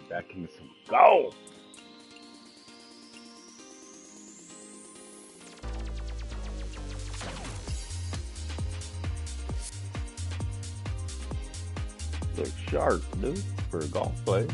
Back into some go. Look sharp, dude, for a golf player.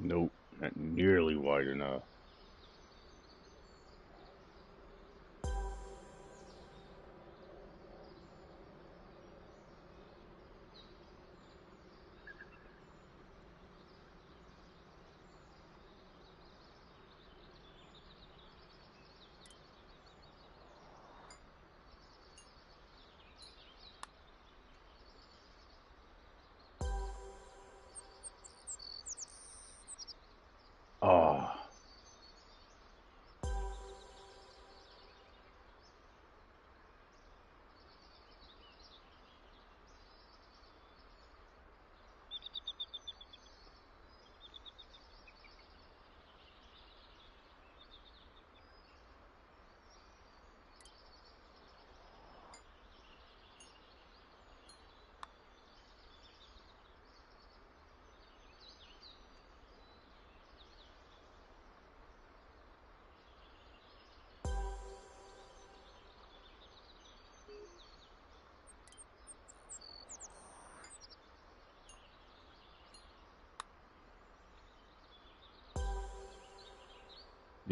Nope, not nearly wide enough. Oh,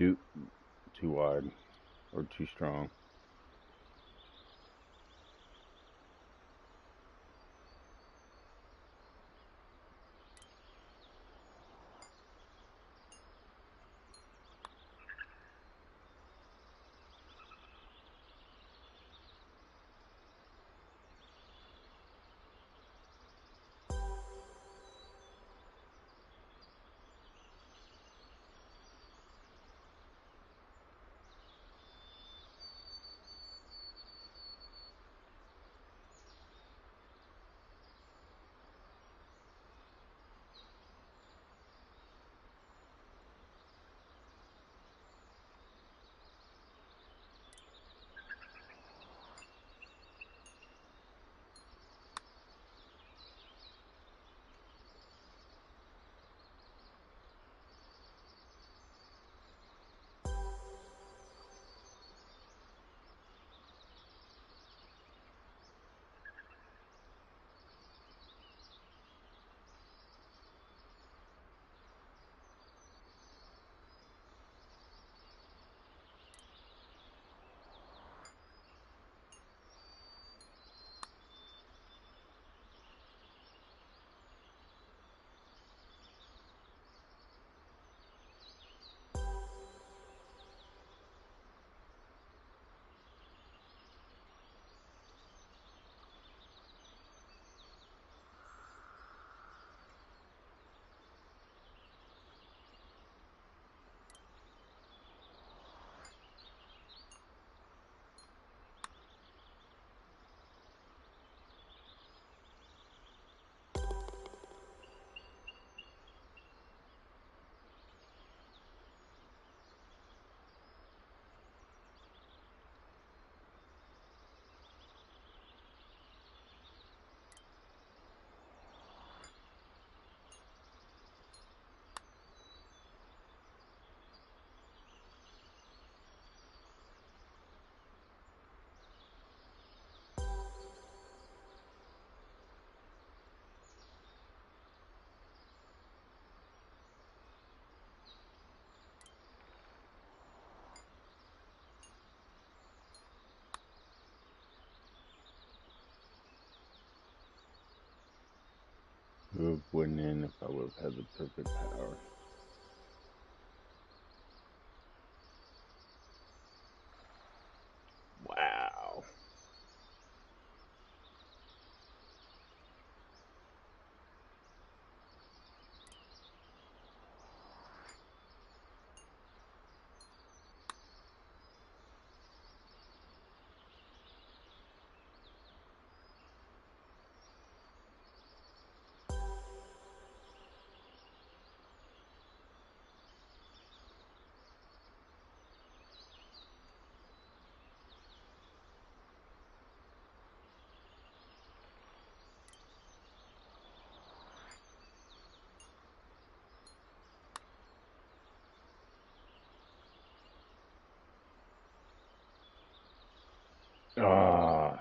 dude, too wide or too strong. Would have went in if I would have had the perfect power. Wow. Ah.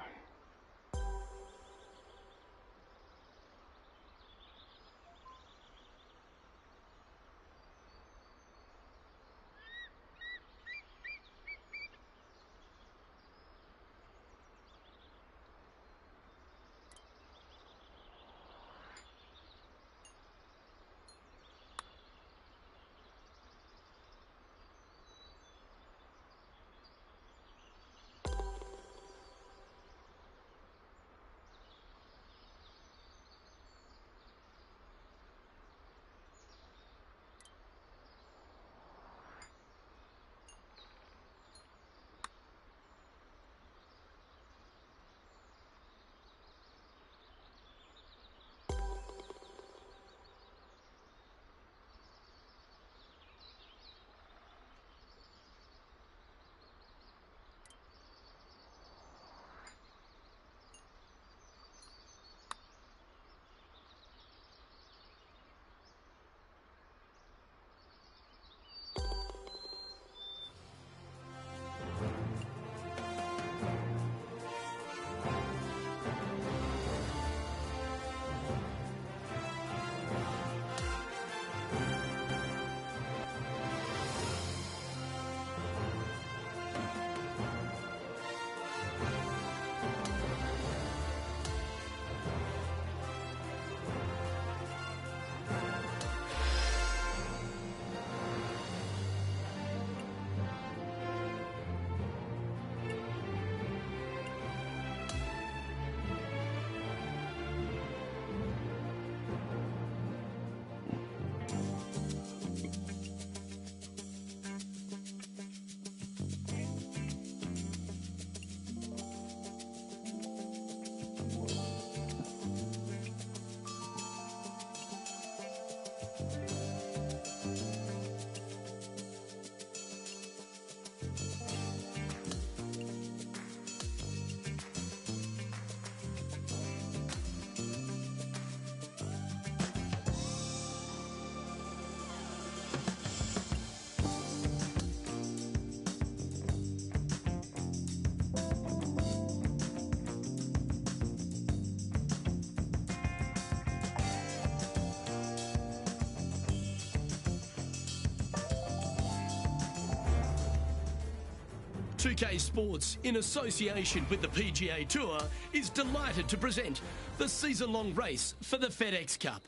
.2K Sports, in association with the PGA Tour, is delighted to present the season-long race for the FedEx Cup.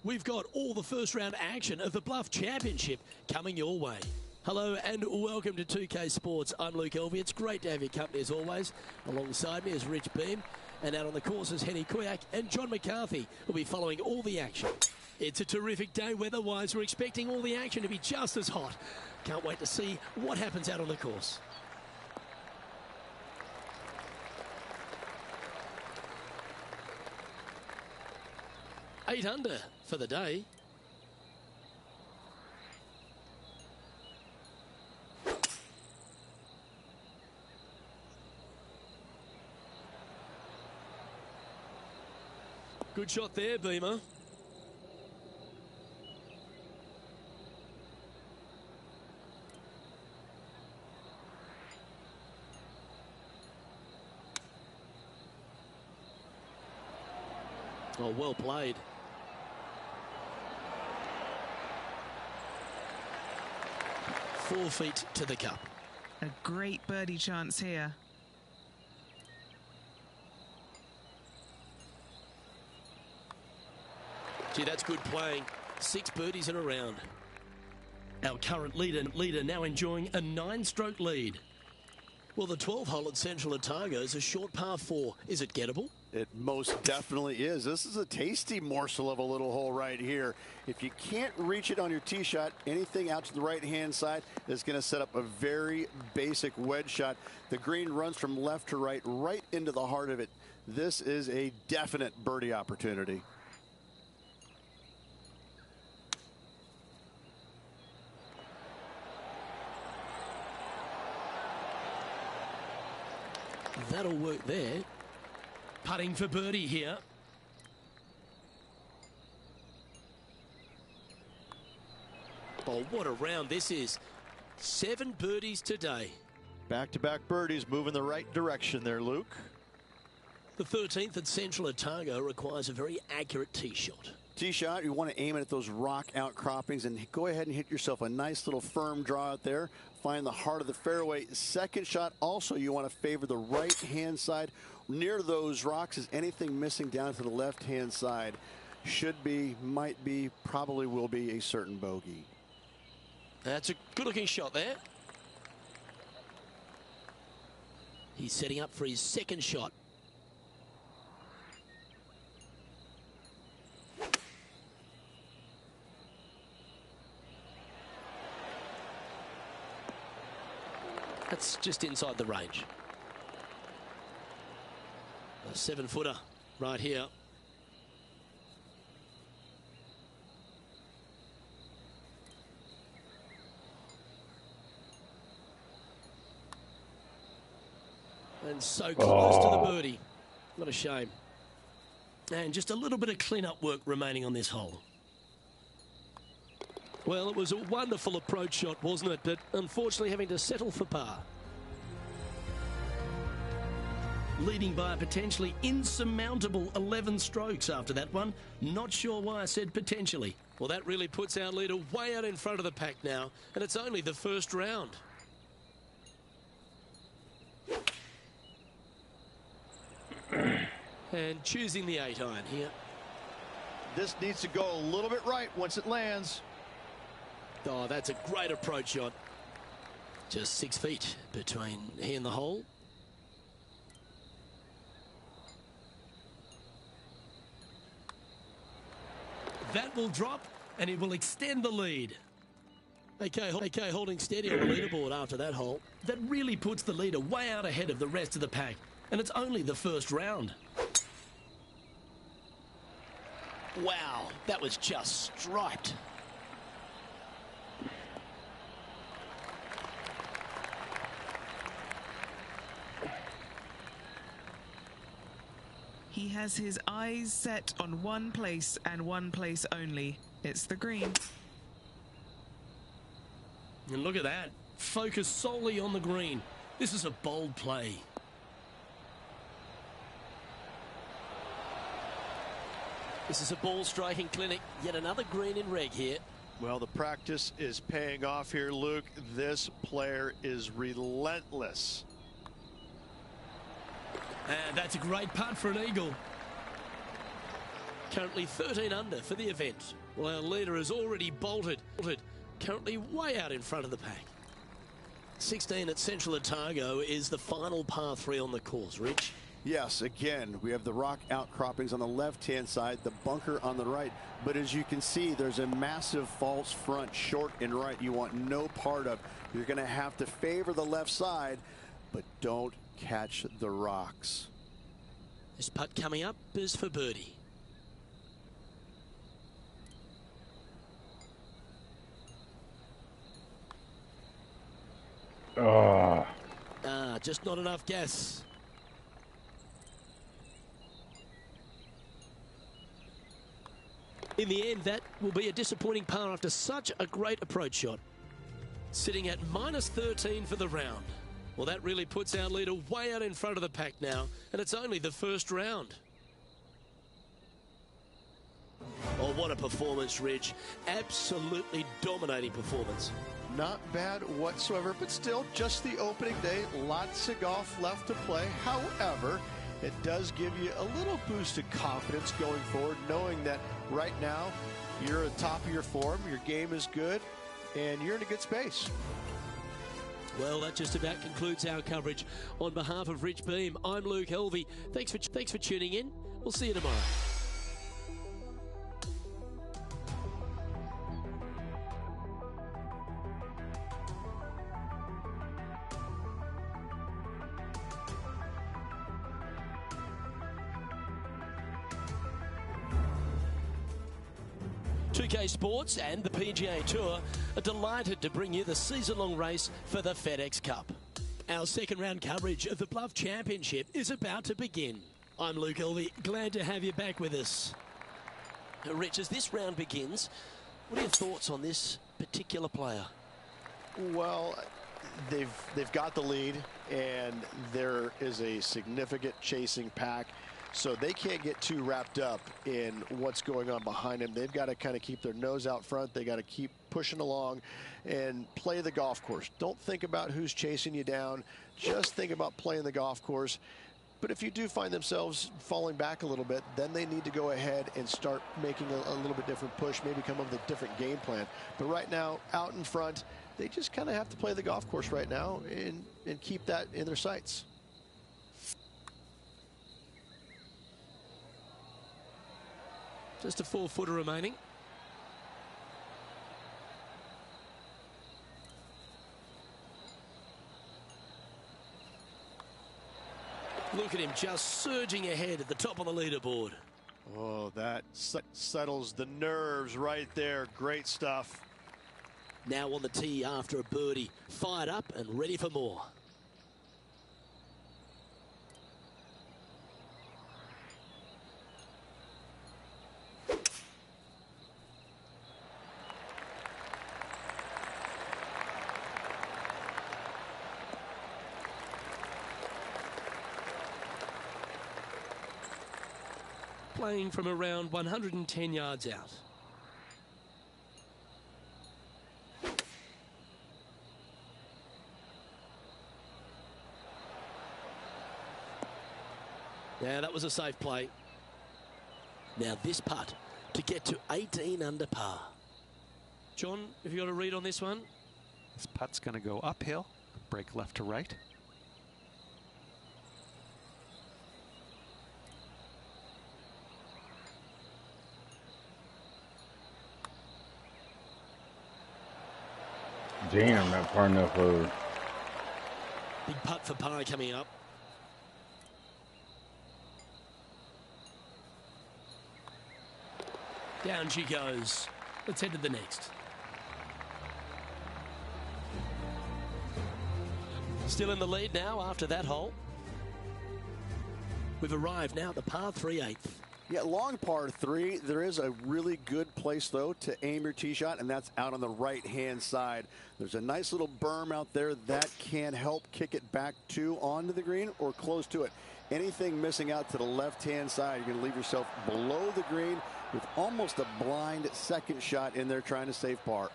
We've got all the first-round action of the Bluff Championship coming your way. Hello and welcome to 2K Sports. I'm Luke Elvey. It's great to have your company as always. Alongside me is Rich Beam, and out on the course is Henny Kuyak and John McCarthy, who'll be following all the action. It's a terrific day weather-wise. We're expecting all the action to be just as hot. Can't wait to see what happens out on the course. Eight under for the day. Good shot there, Beamer. Oh, well played. .4 feet to the cup. A great birdie chance here. Gee, that's good playing. 6 birdies in a round. Our current leader now enjoying a 9-stroke lead. Well, the 12-hole at Central Otago is a short par 4. Is it gettable? It most definitely is. This is a tasty morsel of a little hole right here. If you can't reach it on your tee shot, anything out to the right-hand side is going to set up a very basic wedge shot. The green runs from left to right into the heart of it. This is a definite birdie opportunity. That'll work there. Putting for birdie here. Oh, what a round this is. 7 birdies today. Back-to-back birdies moving the right direction there, Luke. The 13th at Central Otago requires a very accurate tee shot. Tee shot, you want to aim it at those rock outcroppings and go ahead and hit yourself a nice little firm draw out there. Find the heart of the fairway. Second shot, also you want to favor the right-hand side. Near those rocks is anything missing down to the left-hand side. Should be, might be, probably will be a certain bogey. That's a good-looking shot there. He's setting up for his second shot. That's just inside the range. A 7-footer right here. And so close to the birdie. What a shame. And just a little bit of clean-up work remaining on this hole. Well, it was a wonderful approach shot, wasn't it? But unfortunately having to settle for par. Leading by a potentially insurmountable 11 strokes after that one. Not sure why I said potentially. Well, that really puts our leader way out in front of the pack now. And it's only the first round. And choosing the 8-iron here. This needs to go a little bit right once it lands. Oh, that's a great approach shot. Just 6 feet between he and the hole. That will drop, and it will extend the lead. Okay, holding steady on the leaderboard after that hole. That really puts the leader way out ahead of the rest of the pack. And it's only the first round. Wow, that was just striped. He has his eyes set on one place and one place only. It's the green. And look at that. Focus solely on the green. This is a bold play. This is a ball striking clinic. Yet another green in reg here. Well, the practice is paying off here, Luke. This player is relentless. And that's a great putt for an eagle. Currently 13 under for the event. Well, our leader has already bolted. Currently way out in front of the pack. 16 at Central Otago is the final par 3 on the course. Rich? Yes, again, we have the rock outcroppings on the left-hand side, the bunker on the right. But as you can see, there's a massive false front, short and right, you want no part of. You're going to have to favor the left side, but don't catch the rocks. This putt coming up is for birdie. Just not enough gas. In the end, that will be a disappointing par after such a great approach shot. Sitting at -13 for the round. Well, that really puts our leader way out in front of the pack now, and it's only the first round. Oh, what a performance, Ridge. Absolutely dominating performance. Not bad whatsoever, but still just the opening day. Lots of golf left to play. However, it does give you a little boost of confidence going forward, knowing that right now you're at the top of your form, your game is good, and you're in a good space. Well, that just about concludes our coverage. On behalf of Rich Beam, I'm Luke Helvey. Thanks for tuning in. We'll see you tomorrow. G.R.R Sports and the PGA Tour are delighted to bring you the season-long race for the FedEx Cup. Our second round coverage of the Bluff Championship is about to begin. I'm Luke Helvey, glad to have you back with us. Rich, as this round begins, what are your thoughts on this particular player? Well, they've got the lead, and there is a significant chasing pack. So they can't get too wrapped up in what's going on behind them. They've got to kind of keep their nose out front. They got to keep pushing along and play the golf course. Don't think about who's chasing you down. Just think about playing the golf course. But if you do find themselves falling back a little bit, then they need to go ahead and start making a little bit different push, maybe come up with a different game plan. But right now, out in front, they just kind of have to play the golf course right now and keep that in their sights. Just a 4-footer remaining. Look at him just surging ahead at the top of the leaderboard. Oh, that settles the nerves right there. Great stuff. Now on the tee after a birdie. Fired up and ready for more. Playing from around 110 yards out. Now that was a safe play. Now this putt to get to 18 under par. John, have you got a read on this one? This putt's going to go uphill, break left to right. Damn, that far enough over. Big putt for par coming up. Down she goes. Let's head to the next. Still in the lead now after that hole. We've arrived now at the par 3/8. Yeah, long par 3. There is a really good place, though, to aim your tee shot, and that's out on the right-hand side. There's a nice little berm out there that can help kick it back to onto the green or close to it. Anything missing out to the left-hand side, you're going to leave yourself below the green with almost a blind second shot in there trying to save par.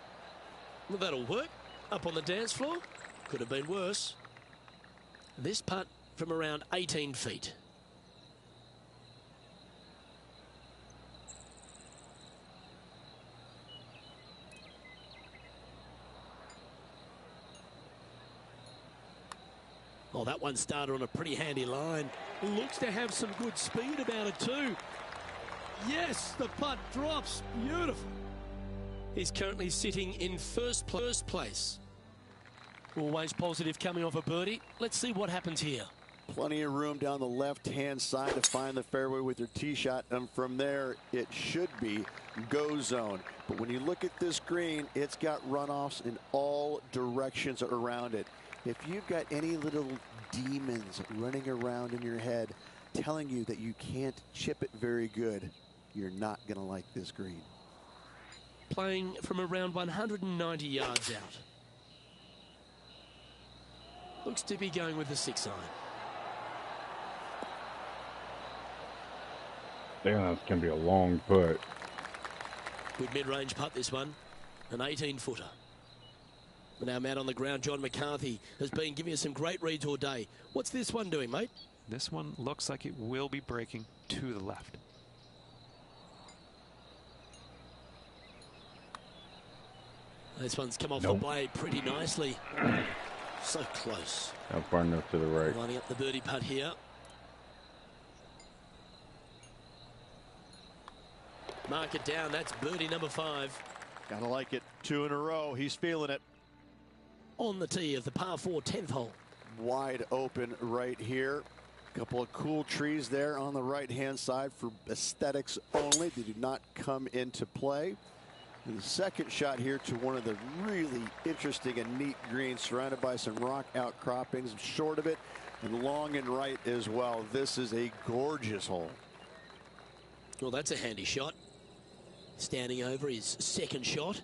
Well, that'll work. Up on the dance floor. Could have been worse. This putt from around 18 feet. Oh, that one started on a pretty handy line. Looks to have some good speed about it too. Yes, the putt drops. Beautiful. He's currently sitting in first place. Always positive coming off a birdie. Let's see what happens here. Plenty of room down the left-hand side to find the fairway with your tee shot, and from there it should be go zone. But when you look at this green, it's got runoffs in all directions around it. If you've got any little demons running around in your head telling you that you can't chip it very good, you're not going to like this green. Playing from around 190 yards out. Looks to be going with the 6-iron. Damn, that's going to be a long putt. Good mid-range putt, this one. An 18-footer. Now, man on the ground, John McCarthy has been giving us some great reads all day. What's this one doing, mate? This one looks like it will be breaking to the left. This one's come off the blade pretty nicely. So close. Not far enough to the right. Lining up the birdie putt here. Mark it down. That's birdie number 5. Gotta like it. 2 in a row. He's feeling it. On the tee of the par 4 10th hole. Wide open right here. A couple of cool trees there on the right-hand side for aesthetics only. They do not come into play. And the second shot here to one of the really interesting and neat greens, surrounded by some rock outcroppings, short of it and long and right as well. This is a gorgeous hole. Well, that's a handy shot. Standing over his second shot.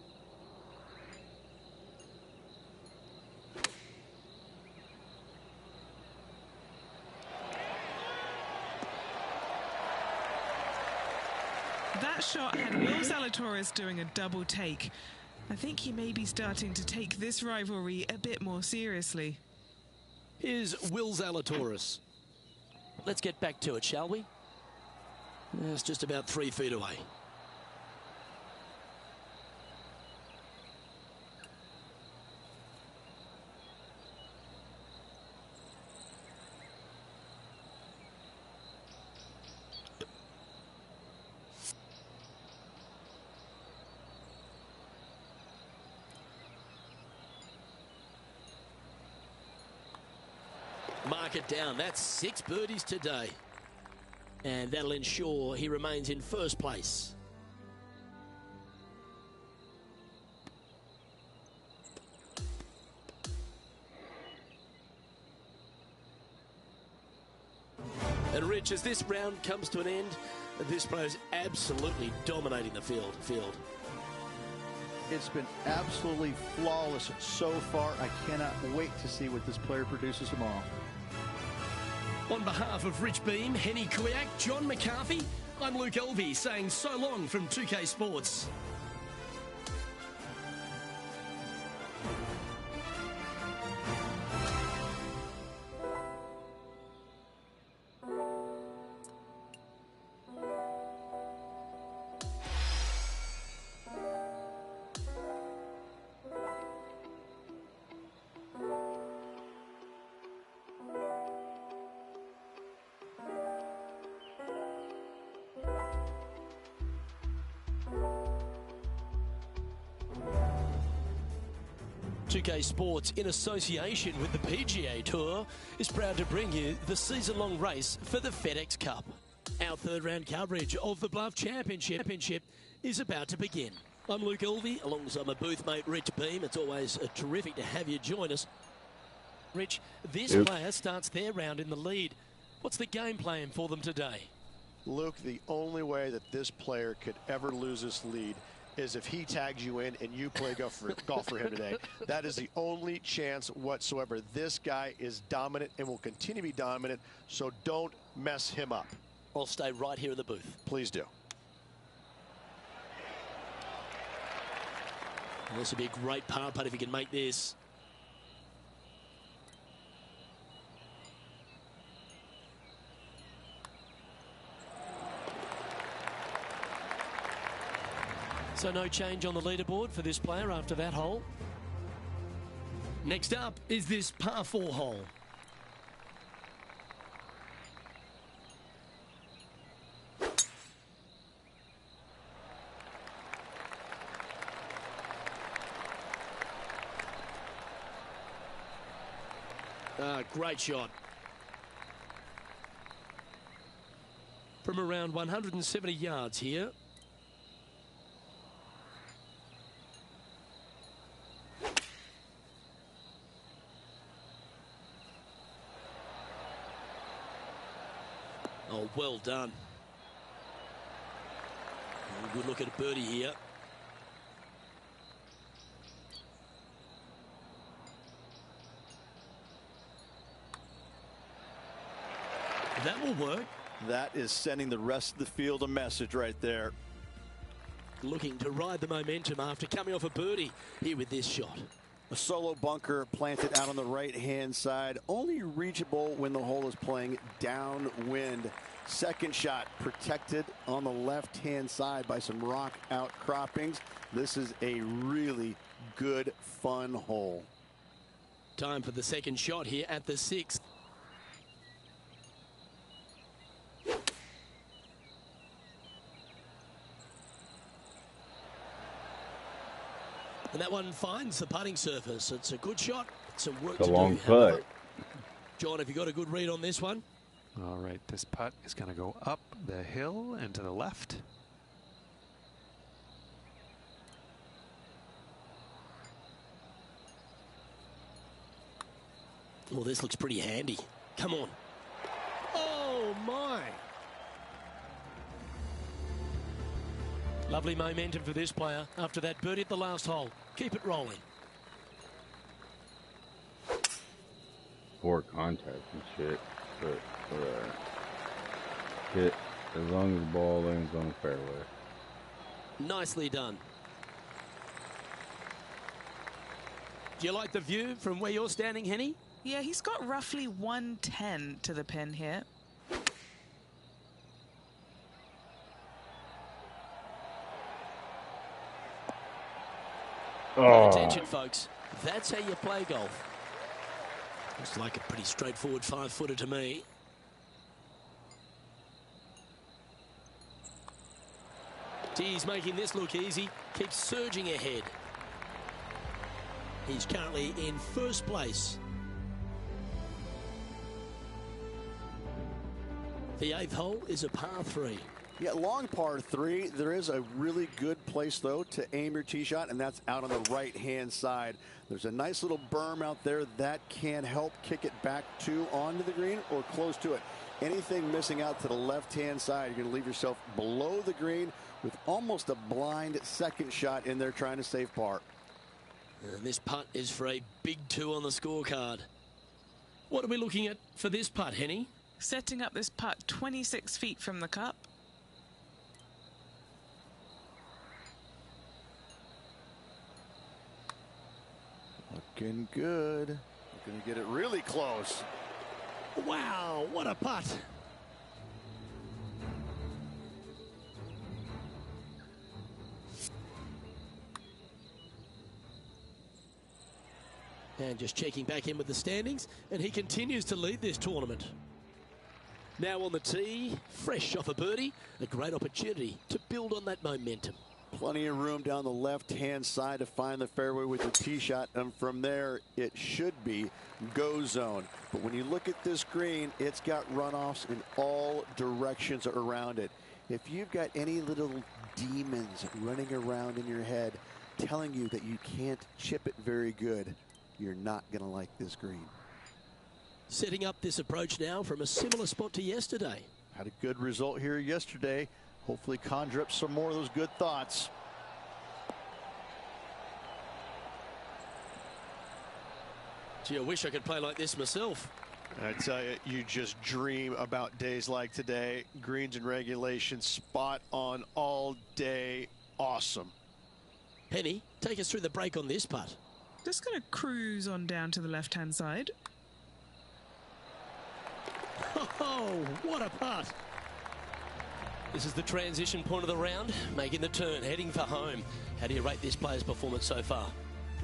That shot had Will Zalatoris doing a double take. I think he may be starting to take this rivalry a bit more seriously. Here's Will Zalatoris. Let's get back to it, shall we? It's just about 3 feet away. Mark it down. That's 6 birdies today. And that'll ensure he remains in first place. And Rich, as this round comes to an end, this player is absolutely dominating the field. It's been absolutely flawless so far. I cannot wait to see what this player produces tomorrow. On behalf of Rich Beam, Henny Kuyak, John McCarthy, I'm Luke Elvey saying so long from 2K Sports. G.R.R Sports, in association with the PGA Tour, is proud to bring you the season-long race for the FedEx Cup. Our third-round coverage of the Bluff Championship is about to begin. I'm Luke Elvey, alongside my booth mate Rich Beam. It's always terrific to have you join us. Rich, this player starts their round in the lead. What's the game plan for them today? Luke, the only way that this player could ever lose this lead is if he tags you in and you play golf for him today. That is the only chance whatsoever. This guy is dominant and will continue to be dominant, so don't mess him up. I'll stay right here in the booth. Please do. This would be a great par putt if he can make this. So no change on the leaderboard for this player after that hole. Next up is this par 4 hole. Great shot. From around 170 yards here. Oh, well done. Good look at a birdie here. That will work. That is sending the rest of the field a message right there. Looking to ride the momentum after coming off a birdie here with this shot. A solo bunker planted out on the right-hand side, only reachable when the hole is playing downwind. Second shot protected on the left-hand side by some rock outcroppings. This is a really good, fun hole. Time for the second shot here at the 6th. And that one finds the putting surface. It's a good shot. Some work It's a to long do. putt. John, have you got a good read on this one? All right, this putt is going to go up the hill and to the left. Oh, this looks pretty handy. Come on. Oh, my. Lovely momentum for this player after that birdie at the last hole. Keep it rolling. Poor contact and shit. But hit as long as the ball lands on the fairway. Nicely done. Do you like the view from where you're standing, Henny? Yeah, he's got roughly 110 to the pin here. Oh. Attention, folks. That's how you play golf. Looks like a pretty straightforward 5-footer to me. He's making this look easy. Keeps surging ahead. He's currently in first place. The 8th hole is a par 3. Yeah, long par 3. There is a really good place, though, to aim your tee shot, and that's out on the right-hand side. There's a nice little berm out there that can help kick it back onto the green or close to it. Anything missing out to the left-hand side, you're going to leave yourself below the green with almost a blind second shot in there trying to save par. And this putt is for a big 2 on the scorecard. What are we looking at for this putt, Henny? Setting up this putt 26 feet from the cup. Looking good. We're going to get it really close. Wow, what a putt. And just checking back in with the standings, and he continues to lead this tournament. Now on the tee, fresh off a birdie, a great opportunity to build on that momentum. Plenty of room down the left-hand side to find the fairway with the tee shot, and from there it should be go zone. But when you look at this green, it's got runoffs in all directions around it. If you've got any little demons running around in your head telling you that you can't chip it very good, you're not going to like this green. Setting up this approach now from a similar spot to yesterday. Had a good result here yesterday. Hopefully conjure up some more of those good thoughts. Gee, I wish I could play like this myself. I tell you, you just dream about days like today. Greens and regulation, spot on all day. Awesome. Penny, take us through the break on this putt. Just going to cruise on down to the left-hand side. Oh, what a putt. This is the transition point of the round, making the turn, heading for home. How do you rate this player's performance so far?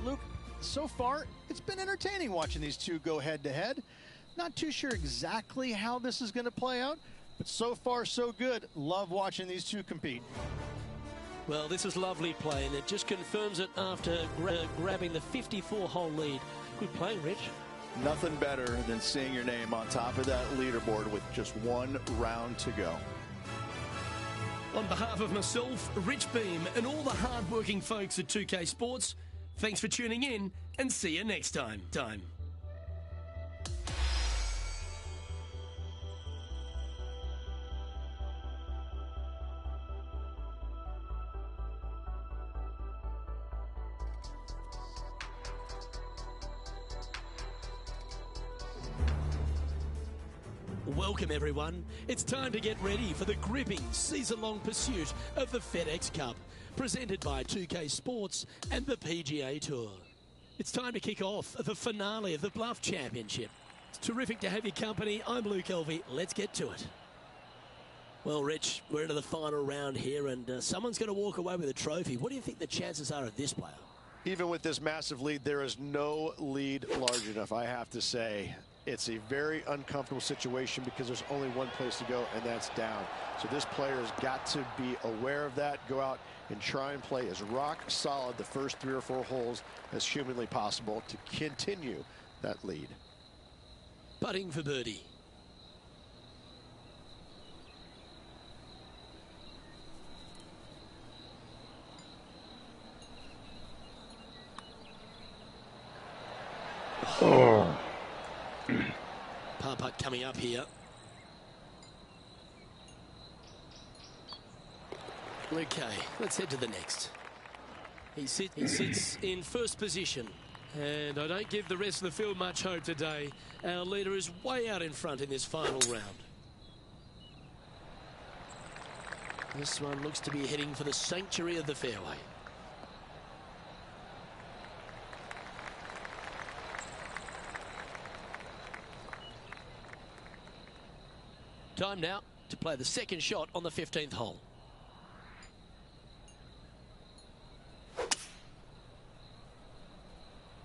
Luke, so far, it's been entertaining watching these two go head-to-head. Not too sure exactly how this is going to play out, but so far, so good. Love watching these two compete. Well, this is lovely play, and it just confirms it after grabbing the 54-hole lead. Good playing, Rich. Nothing better than seeing your name on top of that leaderboard with just one round to go. On behalf of myself, Rich Beam, and all the hard-working folks at 2K Sports, thanks for tuning in, and see you next time. Welcome, everyone. It's time to get ready for the gripping season-long pursuit of the FedEx Cup, presented by 2K Sports and the PGA Tour. It's time to kick off the finale of the Bluff Championship. It's terrific to have your company. I'm Luke Elvey. Let's get to it. Well, Rich, we're into the final round here, and someone's going to walk away with a trophy. What do you think the chances are of this player? Even with this massive lead, there is no lead large enough, I have to say. It's a very uncomfortable situation because there's only one place to go, and that's down. So this player has got to be aware of that, go out and try and play as rock solid the first 3 or 4 holes as humanly possible to continue that lead. Putting for birdie. Oh. Par putt coming up here. Okay, let's head to the next. He sits in first position, and I don't give the rest of the field much hope today. Our leader is way out in front in this final round. This one looks to be heading for the sanctuary of the fairway. Time now to play the second shot on the 15th hole.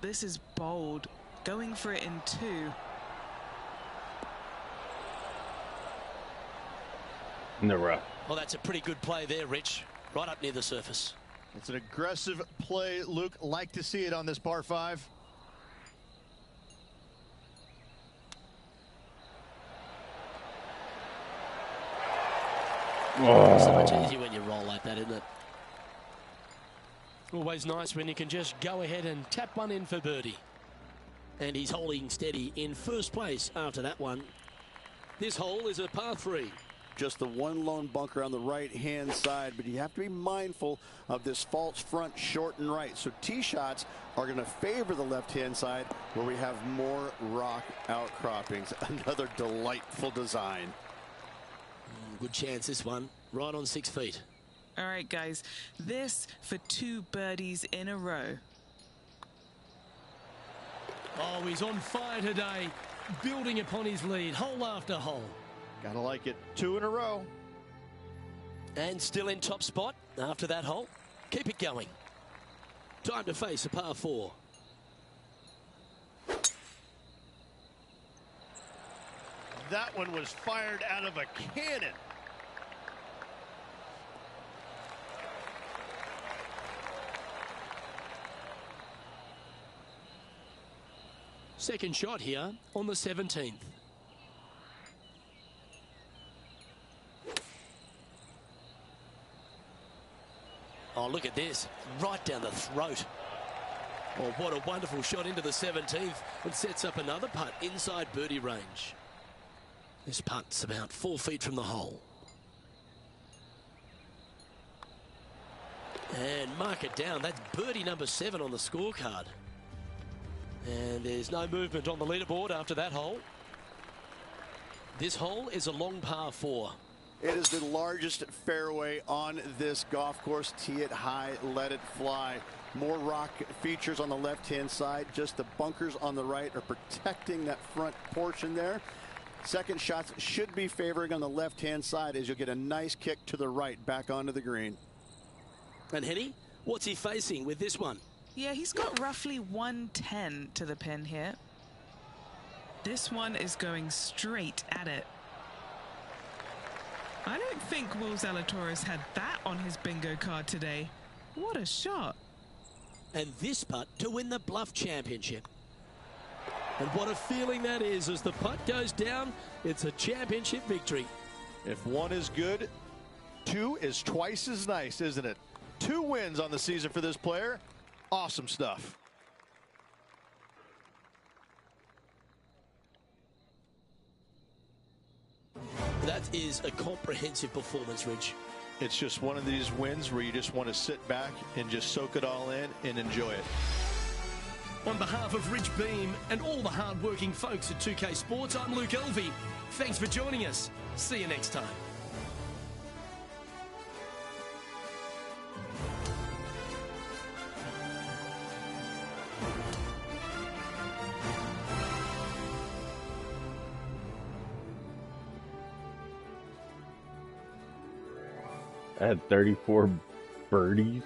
This is bold, going for it in 2. In the rough. Well, that's a pretty good play there, Rich. Right up near the surface. It's an aggressive play, Luke. Like to see it on this par 5. So much easier when you roll like that, isn't it? Always nice when you can just go ahead and tap one in for birdie. And he's holding steady in first place after that one. This hole is a par 3. Just the one lone bunker on the right-hand side, but you have to be mindful of this false front short and right. So tee shots are going to favor the left-hand side where we have more rock outcroppings. Another delightful design. Good chance this one. Right on 6 feet. All right, guys. This for 2 birdies in a row. Oh, he's on fire today. Building upon his lead, hole after hole. Gotta like it. 2 in a row. And still in top spot after that hole. Keep it going. Time to face a par 4. That one was fired out of a cannon. Second shot here on the 17th. Oh, look at this. Right down the throat. Oh, what a wonderful shot into the 17th. And sets up another putt inside birdie range. This putt's about 4 feet from the hole. And mark it down. That's birdie number 7 on the scorecard. And there's no movement on the leaderboard after that hole. This hole is a long par 4. It is the largest fairway on this golf course. Tee it high, let it fly. More rock features on the left-hand side. Just the bunkers on the right are protecting that front portion there. Second shots should be favoring on the left-hand side as you'll get a nice kick to the right back onto the green. And Henny, what's he facing with this one? Yeah, he's got roughly 110 to the pin here. This one is going straight at it. I don't think Will Zalatoris had that on his bingo card today. What a shot. And this putt to win the Bluff Championship. And what a feeling that is as the putt goes down. It's a championship victory. If 1 is good, 2 is twice as nice, isn't it? 2 wins on the season for this player. Awesome stuff. That is a comprehensive performance, Rich. It's just one of these wins where you just want to sit back and just soak it all in and enjoy it. On behalf of Rich Beam and all the hard-working folks at 2K Sports, I'm Luke Elvey. Thanks for joining us. See you next time. I had 34 birdies.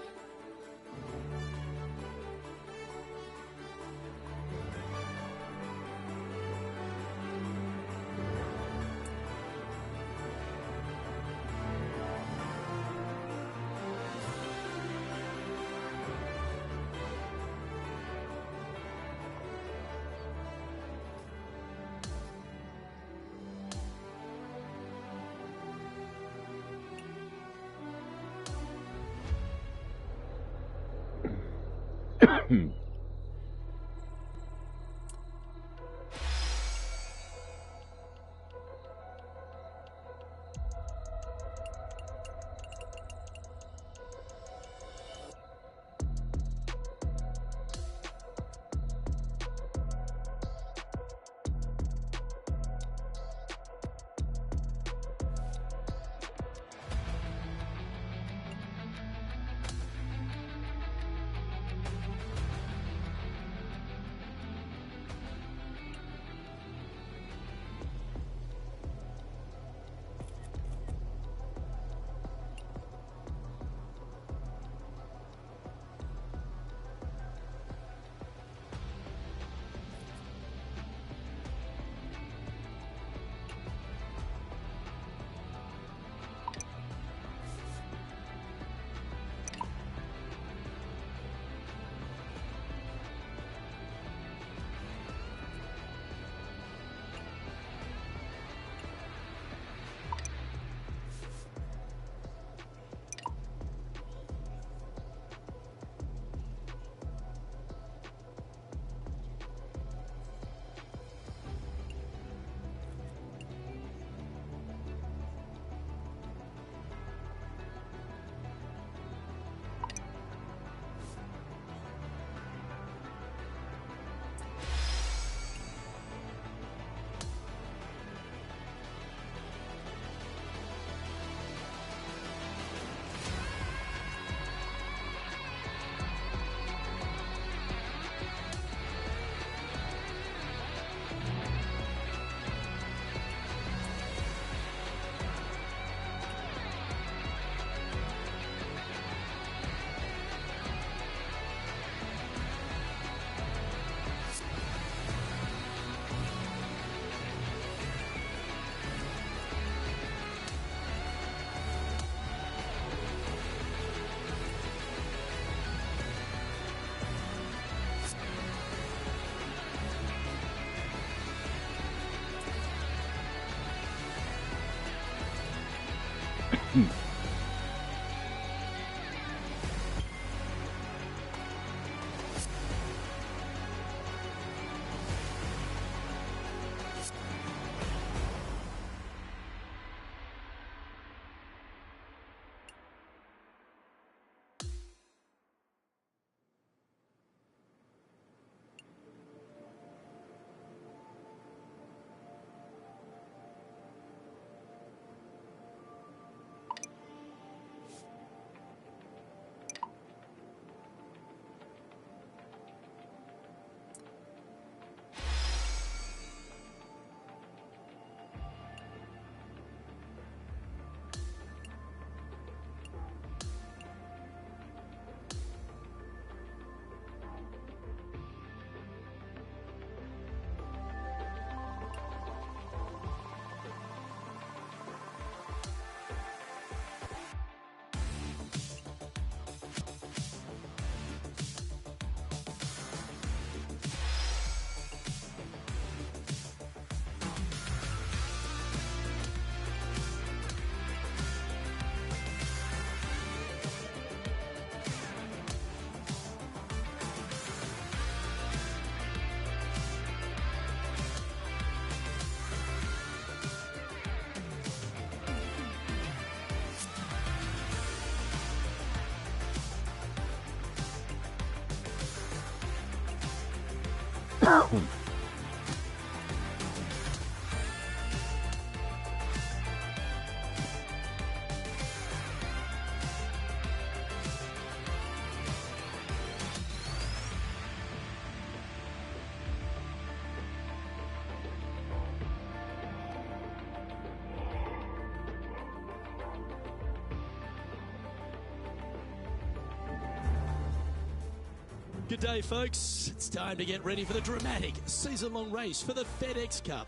Good day, folks. It's time to get ready for the dramatic season-long race for the FedEx Cup,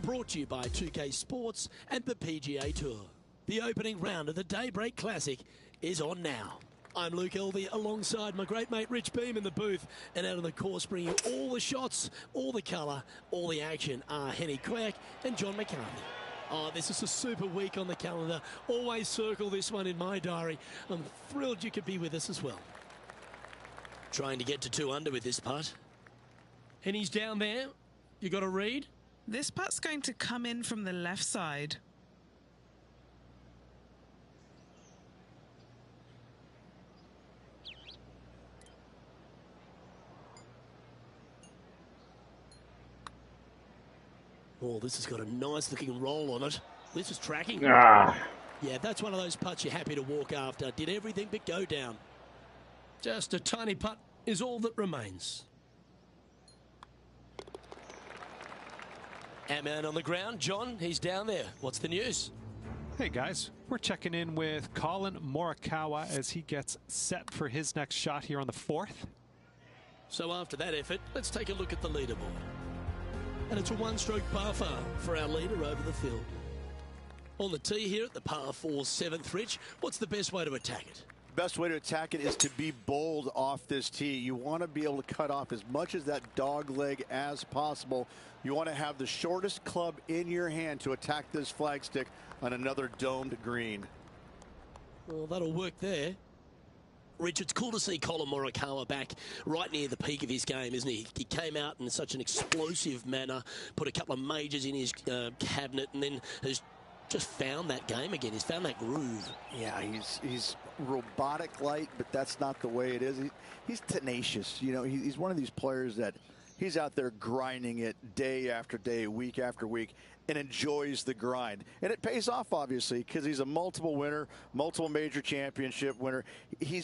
brought to you by 2K Sports and the PGA Tour. The opening round of the Daybreak Classic is on now. I'm Luke Elvey alongside my great mate Rich Beam in the booth, and out on the course bringing you all the shots, all the colour, all the action are Henny Quirk and John McCarthy. Oh, this is a super week on the calendar. Always circle this one in my diary. I'm thrilled you could be with us as well. Trying to get to 2 under with this putt. Henny's down there. You got a read? This putt's going to come in from the left side. Oh, this has got a nice looking roll on it. This is tracking. Ah. Yeah, that's one of those putts you're happy to walk after. Did everything but go down. Just a tiny putt is all that remains. Our man on the ground, John, he's down there. What's the news? Hey guys, we're checking in with Colin Morikawa as he gets set for his next shot here on the 4th. So after that effort, let's take a look at the leaderboard. And it's a one-stroke par four for our leader over the field. On the tee here at the par 4 7th, Rich, what's the best way to attack it? Best way to attack it is to be bold off this tee. You want to be able to cut off as much as that dog leg as possible. You want to have the shortest club in your hand to attack this flagstick on another domed green. Well, that'll work there. Rich, it's cool to see Colin Morikawa back right near the peak of his game, isn't he? He came out in such an explosive manner, put a couple of majors in his cabinet, and then has just found that game again. He's found that groove. Yeah, he's robotic light, but that's not the way it is. He's tenacious. You know, he's one of these players that he's out there grinding it day after day, week after week, and enjoys the grind. And it pays off, obviously, because he's a multiple winner, multiple major championship winner. He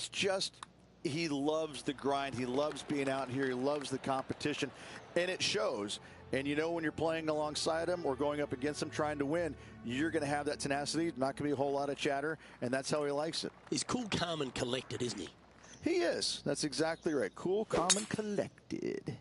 loves the grind. He loves being out here. He loves the competition, and it shows. And you know, when you're playing alongside him or going up against him trying to win, you're going to have that tenacity. Not going to be a whole lot of chatter, and that's how he likes it. He's cool, calm, and collected, isn't he? He is. That's exactly right. Cool, calm, and collected.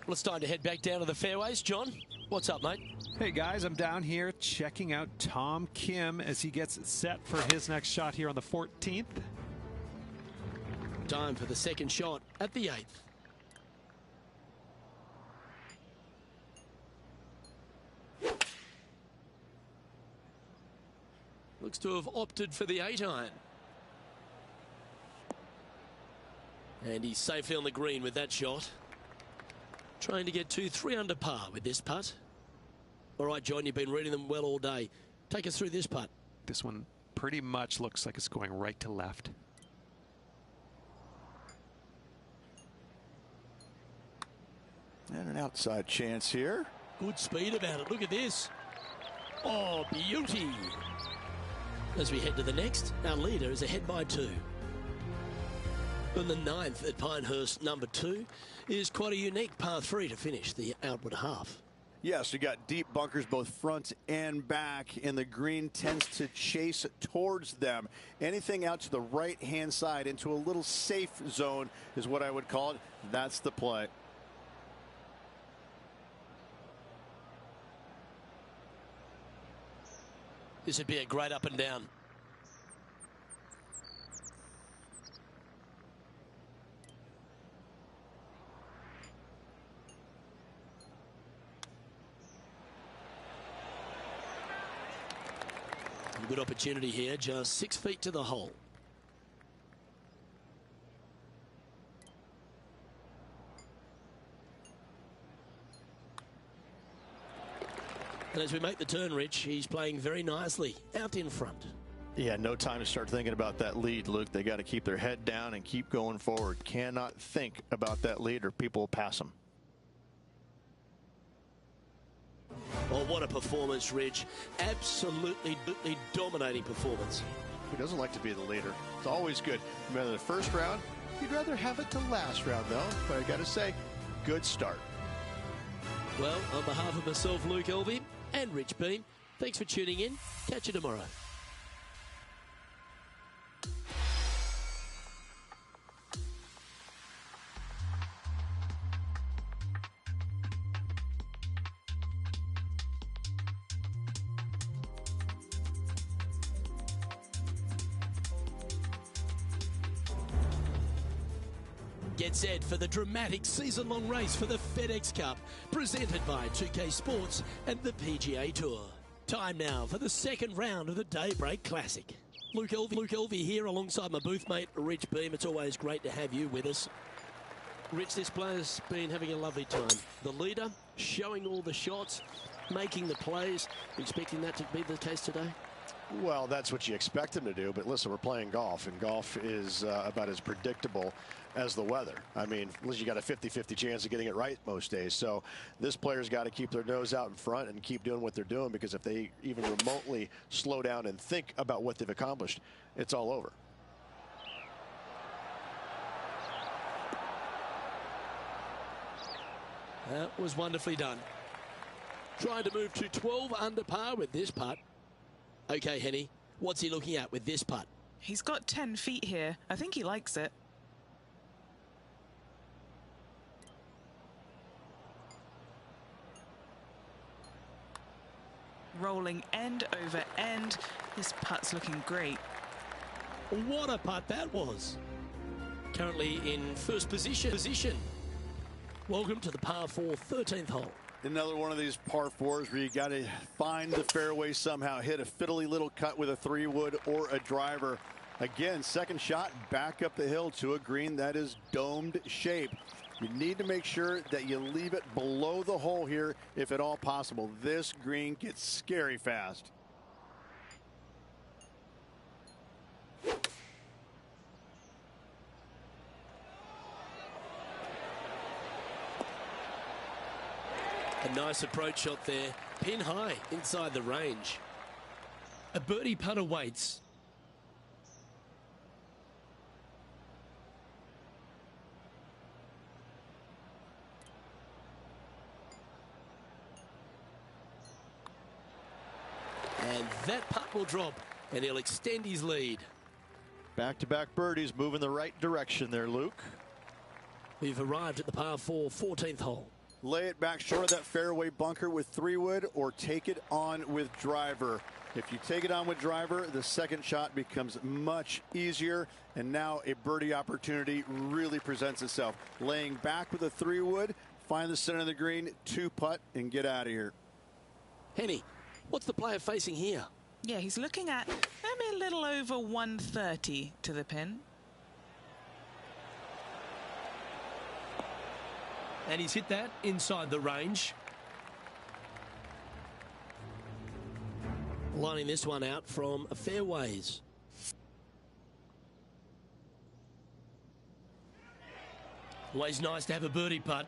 Well, it's time to head back down to the fairways. John, what's up, mate? Hey guys, I'm down here checking out Tom Kim as he gets set for his next shot here on the 14th. Time for the second shot at the 8th. Looks to have opted for the 8-iron. And he's safely on the green with that shot. Trying to get to 3 under par with this putt. All right, John, you've been reading them well all day. Take us through this putt. This one pretty much looks like it's going right to left. And an outside chance here. Good speed about it. Look at this. Oh, beauty. As we head to the next, our leader is ahead by 2. And the 9th at Pinehurst, number 2, is quite a unique par 3 to finish the outward half. Yes, you got deep bunkers both front and back, and the green tends to chase towards them. Anything out to the right-hand side into a little safe zone is what I would call it. That's the play. This would be a great up and down. A good opportunity here, just 6 feet to the hole. And as we make the turn, Rich, he's playing very nicely out in front. Yeah, no time to start thinking about that lead, Luke. They got to keep their head down and keep going forward. Cannot think about that lead or people will pass them. Oh, what a performance, Rich. Absolutely dominating performance. Who doesn't like to be the leader? It's always good. No matter the first round, you'd rather have it the last round, though. But I got to say, good start. Well, on behalf of myself, Luke Elvey, and Rich Beam, thanks for tuning in. Catch you tomorrow. Get set for the dramatic season-long race for the FedEx Cup, presented by 2K Sports and the PGA Tour. Time now for the second round of the Daybreak Classic. Luke Elvey here alongside my booth mate, Rich Beam. It's always great to have you with us. Rich, this player's been having a lovely time. The leader, showing all the shots, making the plays. Expecting that to be the case today? Well, that's what you expect him to do, but listen, we're playing golf, and golf is about as predictable as the weather. I mean, you got a 50-50 chance of getting it right most days. So this player's got to keep their nose out in front and keep doing what they're doing, because if they even remotely slow down and think about what they've accomplished, it's all over. That was wonderfully done. Trying to move to 12 under par with this putt. Okay, Henny, what's he looking at with this putt? He's got 10 feet here. I think he likes it. Rolling end over end. This putt's looking great. What a putt that was. Currently in first position. Welcome to the par 4 13th hole. Another one of these par 4s where you got to find the fairway somehow, hit a fiddly little cut with a 3-wood or a driver. Again, second shot back up the hill to a green that is domed shape. You need to make sure that you leave it below the hole here if at all possible. This green gets scary fast. A nice approach shot there. Pin high inside the range. A birdie putt awaits. And that putt will drop, and he'll extend his lead. Back-to-back birdies moving the right direction there, Luke. We've arrived at the par 4 14th hole. Lay it back short of that fairway bunker with 3-wood or take it on with driver. If you take it on with driver, the second shot becomes much easier, and now a birdie opportunity really presents itself. Laying back with a 3-wood, find the center of the green, 2-putt, and get out of here. Henny, what's the player facing here? Yeah, he's looking at maybe a little over 130 to the pin. And he's hit that inside the range. Lining this one out from fairways. Always nice to have a birdie putt.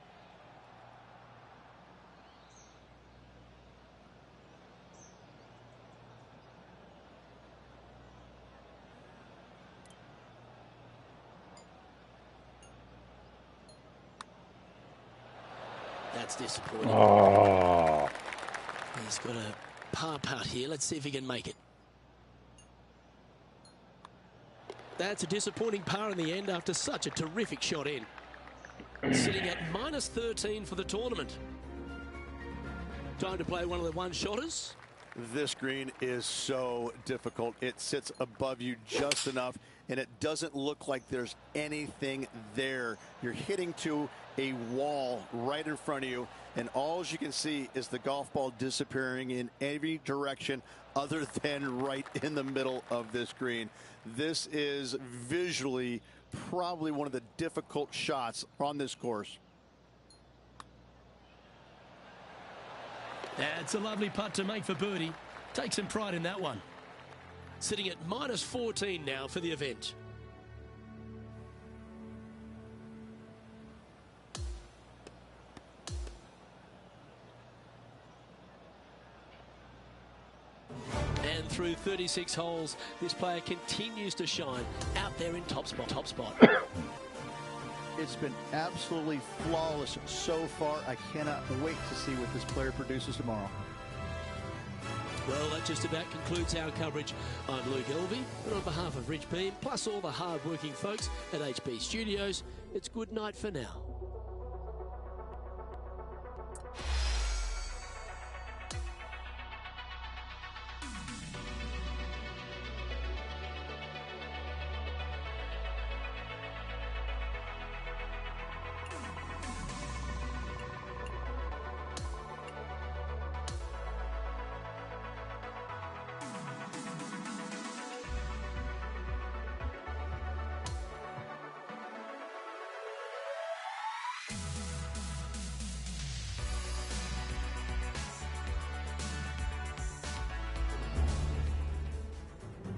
That's disappointing. Oh. He's got a par putt here. Let's see if he can make it. That's a disappointing par in the end after such a terrific shot in. Sitting at -13 for the tournament. Time to play one of the one-shotters. This green is so difficult. It sits above you just enough, and it doesn't look like there's anything there. You're hitting to a wall right in front of you, and all you can see is the golf ball disappearing in every direction other than right in the middle of this green. This is visually probably one of the difficult shots on this course. That's a lovely putt to make for birdie. Take some pride in that one. Sitting at -14 now for the event. And through 36 holes, this player continues to shine out there in top spot. It's been absolutely flawless so far. I cannot wait to see what this player produces tomorrow. Well, that just about concludes our coverage. I'm Luke Elvey, and on behalf of Rich Beam, plus all the hard-working folks at HB Studios, it's good night for now.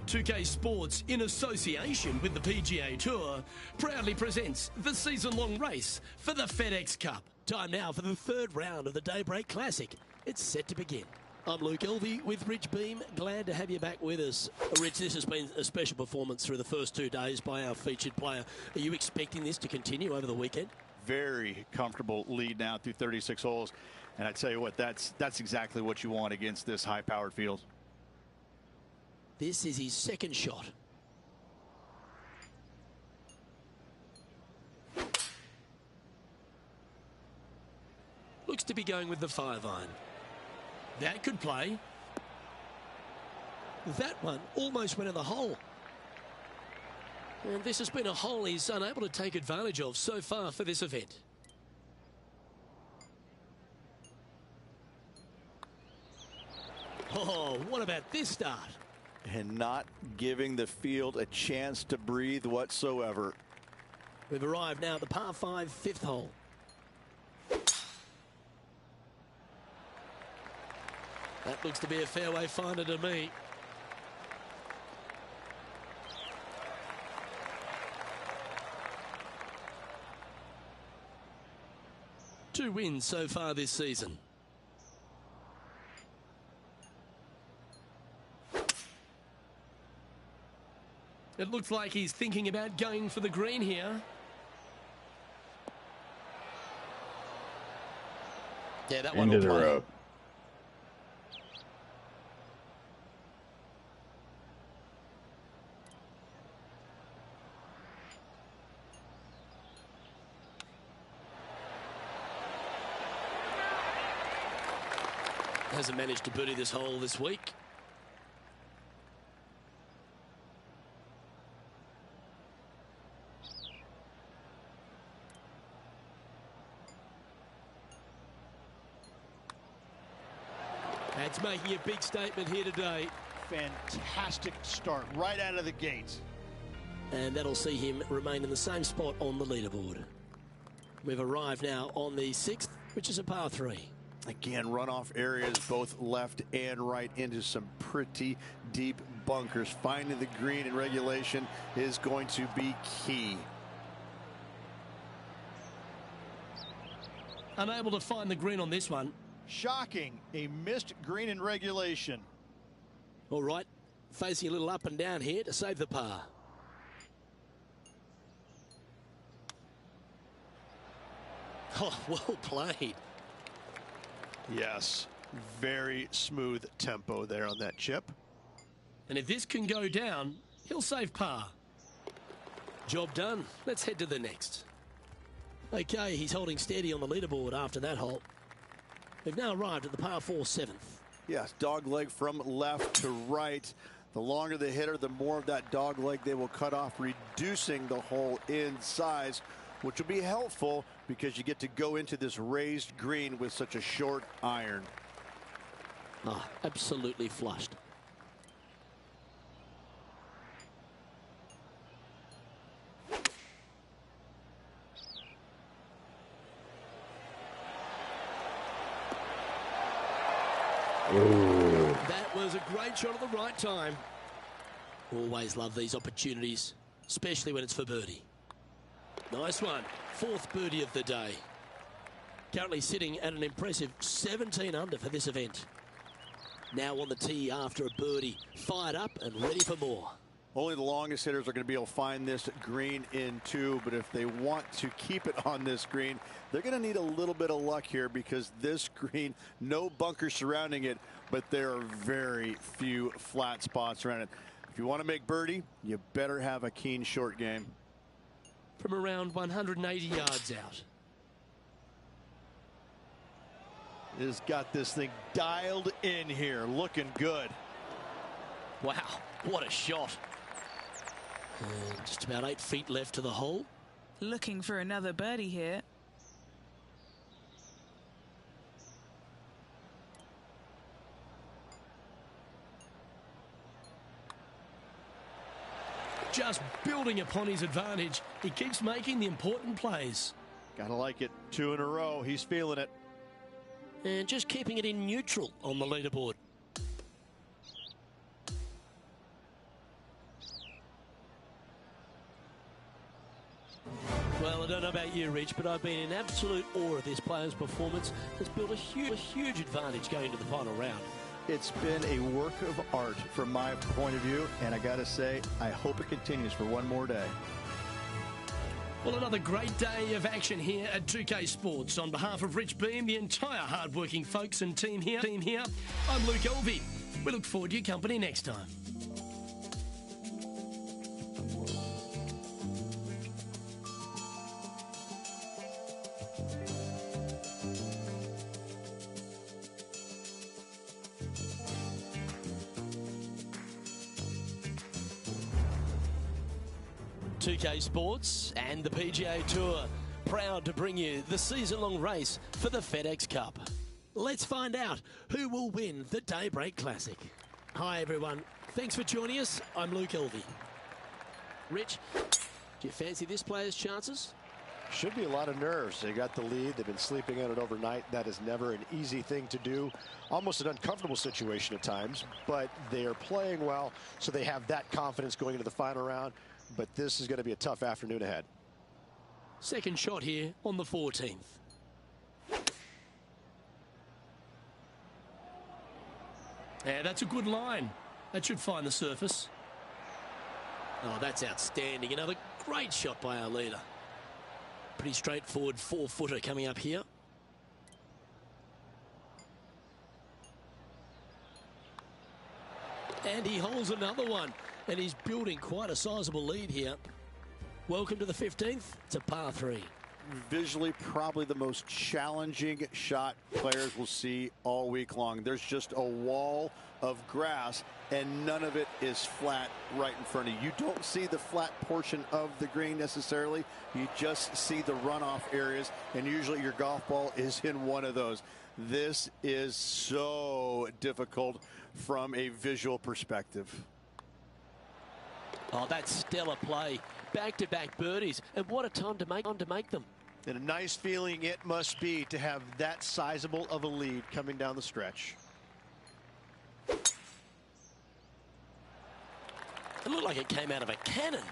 .2K Sports, in association with the PGA Tour, proudly presents the season-long race for the FedEx Cup. Time now for the third round of the Daybreak Classic. It's set to begin. I'm Luke Elvey with Rich Beam. Glad to have you back with us. Rich, this has been a special performance through the first 2 days by our featured player. Are you expecting this to continue over the weekend? Very comfortable lead now through 36 holes. And I tell you what, that's exactly what you want against this high-powered field. This is his second shot. Looks to be going with the 5-iron. That could play. That one almost went in the hole. And this has been a hole he's unable to take advantage of so far for this event. Oh, what about this start? And not giving the field a chance to breathe whatsoever. We've arrived now at the par 5 5th hole. That looks to be a fairway finder to me. Two wins so far this season. It looks like he's thinking about going for the green here. Yeah, that one Into will the play. road. Hasn't managed to birdie this hole this week. That's making a big statement here today. Fantastic start right out of the gates. And that'll see him remain in the same spot on the leaderboard. We've arrived now on the 6th, which is a par 3. Again, runoff areas both left and right into some pretty deep bunkers. Finding the green in regulation is going to be key. Unable to find the green on this one. Shocking, a missed green in regulation. All right, facing a little up and down here to save the par. Oh, well played. Yes, very smooth tempo there on that chip. And if this can go down, he'll save par. Job done. Let's head to the next. Okay, he's holding steady on the leaderboard after that hole. We've now arrived at the par 4 7th. Yes, dog leg from left to right. The longer the hitter, the more of that dog leg they will cut off, reducing the hole in size, which will be helpful because you get to go into this raised green with such a short iron. Ah, absolutely flushed. Ooh. That was a great shot at the right time. Always love these opportunities, especially when it's for birdie. Nice one. 4th birdie of the day. Currently sitting at an impressive 17 under for this event. Now on the tee after a birdie. Fired up and ready for more. Only the longest hitters are going to be able to find this green in 2, but if they want to keep it on this green, they're going to need a little bit of luck here, because this green, no bunkers surrounding it, but there are very few flat spots around it. If you want to make birdie, you better have a keen short game. From around 180 yards out. Has got this thing dialed in here, looking good. Wow, what a shot. And just about 8 feet left to the hole. Looking for another birdie here. Just building upon his advantage. He keeps making the important plays. Gotta like it. 2 in a row. He's feeling it. And just keeping it in neutral on the leaderboard. Well, I don't know about you, Rich, but I've been in absolute awe of this player's performance. Has built a huge advantage going to the final round. It's been a work of art from my point of view, and I gotta say, I hope it continues for one more day. Well, another great day of action here at 2K Sports. On behalf of Rich Beam, the entire hard-working folks and team here, I'm Luke Elvey. We look forward to your company next time. .2K Sports and the PGA Tour, proud to bring you the season-long race for the FedEx Cup. Let's find out who will win the Daybreak Classic. Hi everyone, thanks for joining us. I'm Luke Elvey. Rich, do you fancy this player's chances? Should be a lot of nerves. They got the lead. They've been sleeping on it overnight. That is never an easy thing to do. Almost an uncomfortable situation at times, but they are playing well, so they have that confidence going into the final round. But this is going to be a tough afternoon ahead. Second shot here on the 14th. Yeah, that's a good line. That should find the surface. Oh, that's outstanding. Another great shot by our leader. Pretty straightforward 4-footer coming up here. And he holds another one. And he's building quite a sizable lead here. Welcome to the 15th. It's a par 3. Visually, probably the most challenging shot players will see all week long. There's just a wall of grass, and none of it is flat right in front of you. You don't see the flat portion of the green necessarily. You just see the runoff areas, and usually your golf ball is in one of those. This is so difficult from a visual perspective. Oh, that's stellar play. Back-to-back birdies, and what a time to make them. And a nice feeling it must be to have that sizable of a lead coming down the stretch. It looked like it came out of a cannon.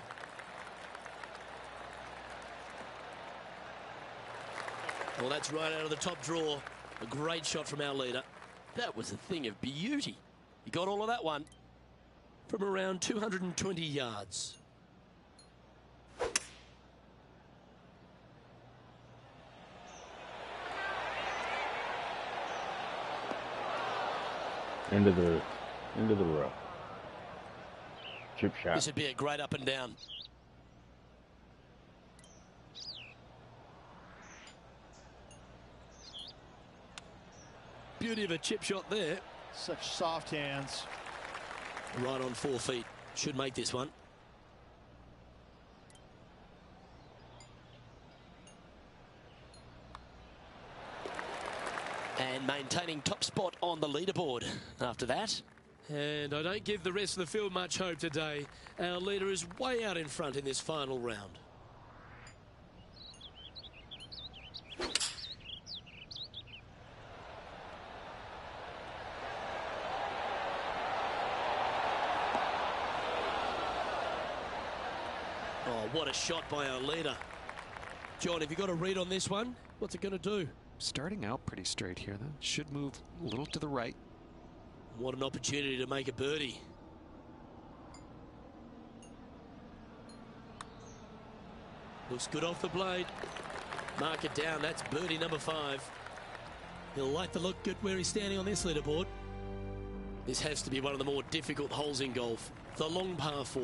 Well, that's right out of the top draw. A great shot from our leader. That was a thing of beauty. He got all of that one from around 220 yards. Into the rough. Chip shot. This would be a great up and down. Beauty of a chip shot there. Such soft hands. Right on 4 feet. Should make this one. And maintaining top spot on the leaderboard after that. And I don't give the rest of the field much hope today. Our leader is way out in front in this final round. Oh, what a shot by our leader. John, have you got a read on this one? What's it going to do? Starting out pretty straight here, then. Should move a little to the right. What an opportunity to make a birdie. Looks good off the blade. Mark it down. That's birdie number 5. He'll like the look good where he's standing on this leaderboard. This has to be one of the more difficult holes in golf. The long par 4.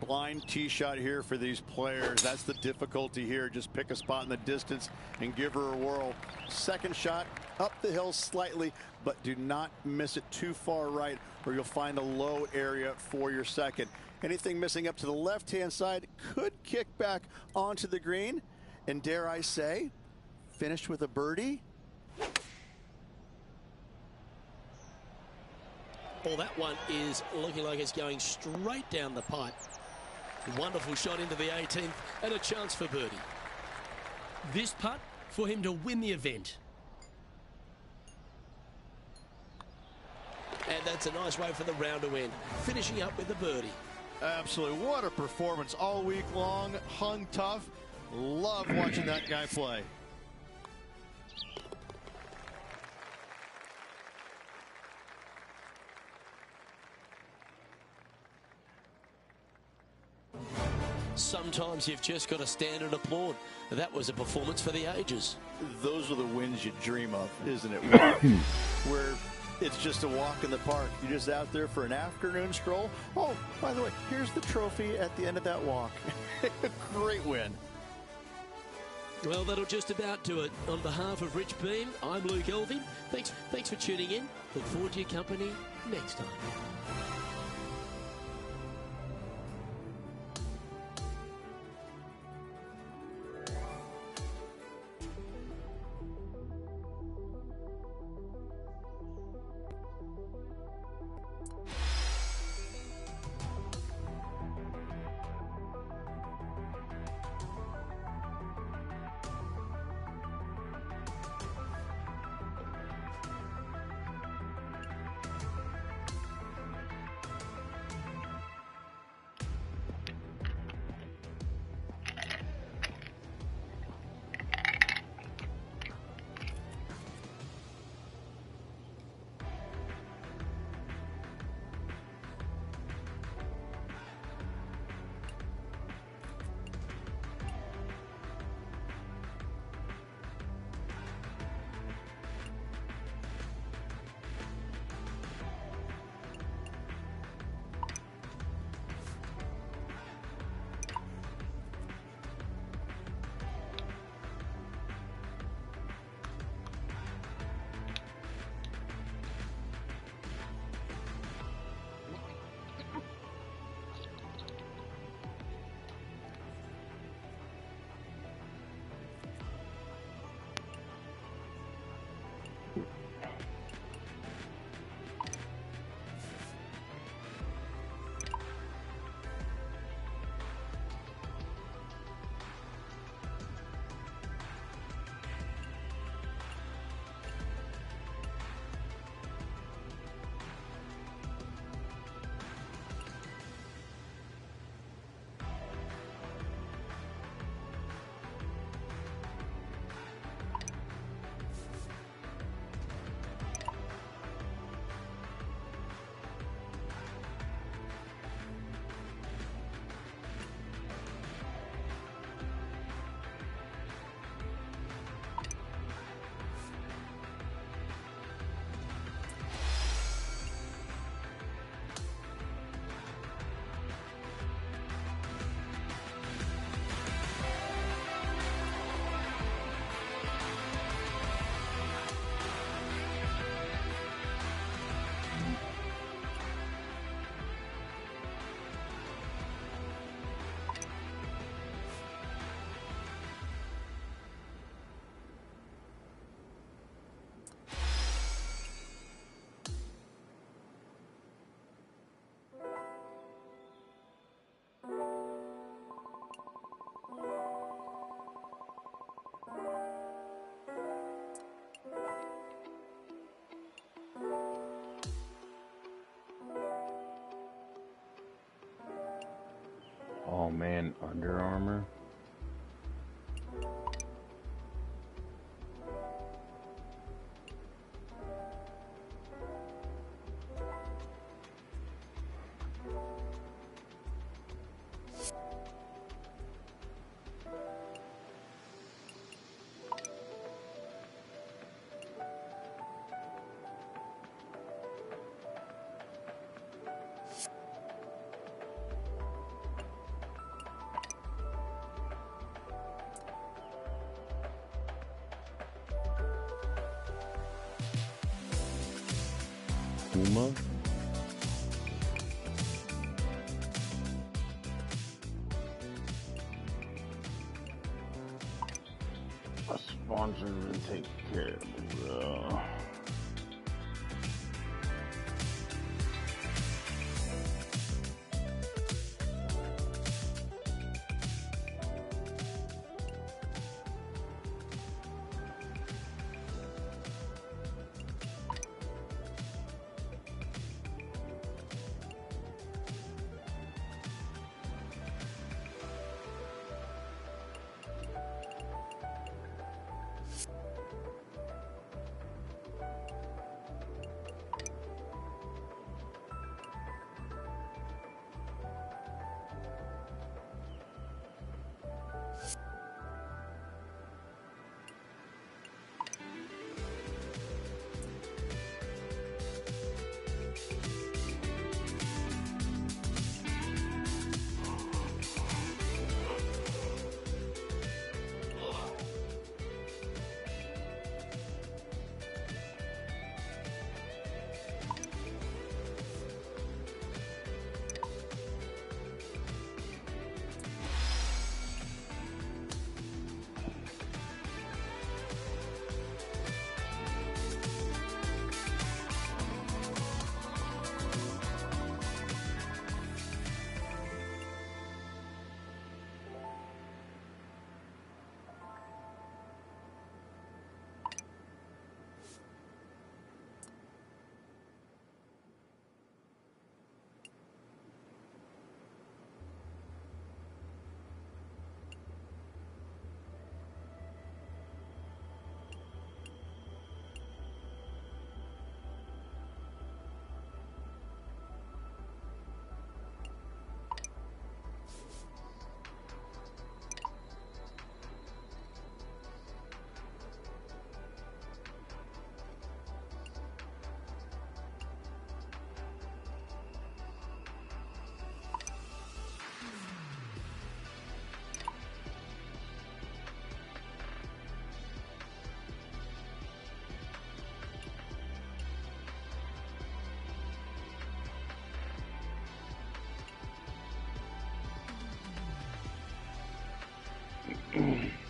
Blind tee shot here for these players. That's the difficulty here. Just pick a spot in the distance and give her a whirl. Second shot up the hill slightly, but do not miss it too far right, or you'll find a low area for your second. Anything missing up to the left-hand side could kick back onto the green, and dare I say, finish with a birdie. Well, that one is looking like it's going straight down the pipe. Wonderful shot into the 18th and a chance for birdie. This putt for him to win the event. And that's a nice way for the round to end, finishing up with a birdie. Absolutely. What a performance all week long. Hung tough. Love watching that guy play. Sometimes you've just got to stand and applaud. That was a performance for the ages. Those are the wins you dream of, isn't it? Where it's just a walk in the park. You're just out there for an afternoon stroll. Oh, by the way, here's the trophy at the end of that walk. Great win. Well, that'll just about do it. On behalf of Rich Beam, I'm Luke Elving. Thanks for tuning in. Look forward to your company next time. Oh man, Under Armour. Puma. A sponsor to take care of it.